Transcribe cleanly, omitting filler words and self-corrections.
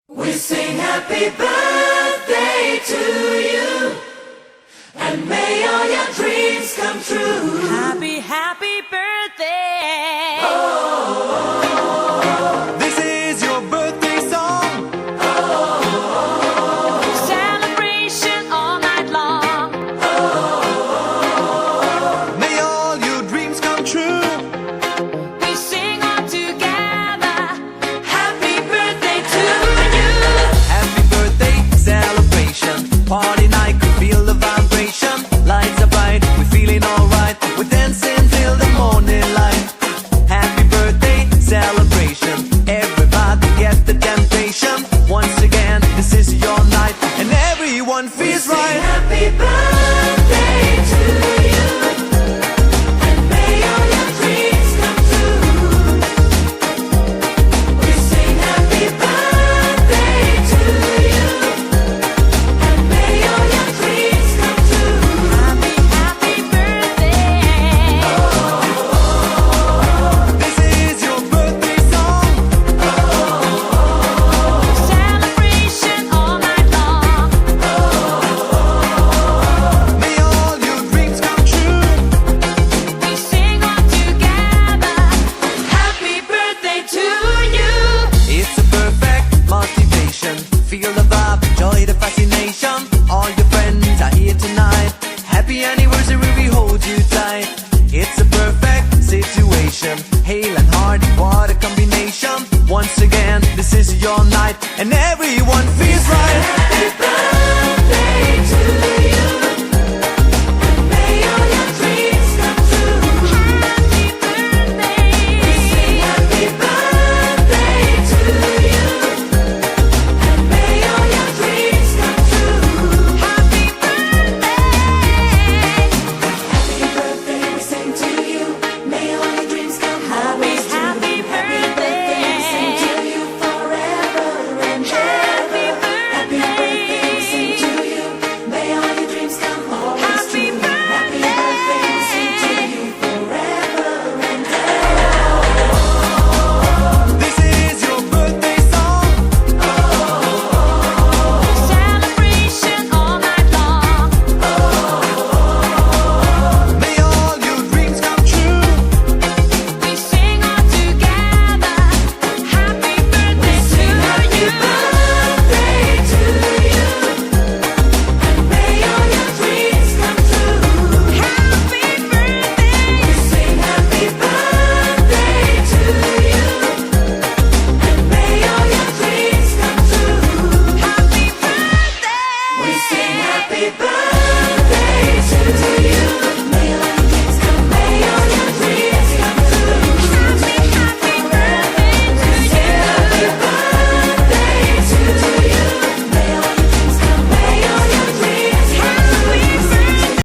We sing happy birthday to you, and may all your dreams come true. Happy, happy birthday. This is your birthday song. Celebration all night long. May all your dreams come true. We sing all together. Happy birthday to you. Happy birthday celebration. Party night, could feel the vibration. Lights are bright, we're feeling alright. We're dancing till the morning light. Happy birthday celebration. Everybody get the temptation. Once again, this is your night, and everyone feels Sing right. happy birthday to you, and may all your dreams come true. We sing happy birthday to you, and may all your dreams come true. Happy, happy birthday. This is your birthday song. Celebration all night long. May all your dreams come true. We sing all together. Happy birthday to you. It's a perfect motivation. Feel the vibe, enjoy the fascination. All your friends are here tonight. Happy anniversary, we hold you tight. It's a perfect situation. Hale and Hardy, what a combination. Once again, this is your night, and everyone feels right. Happy birthday.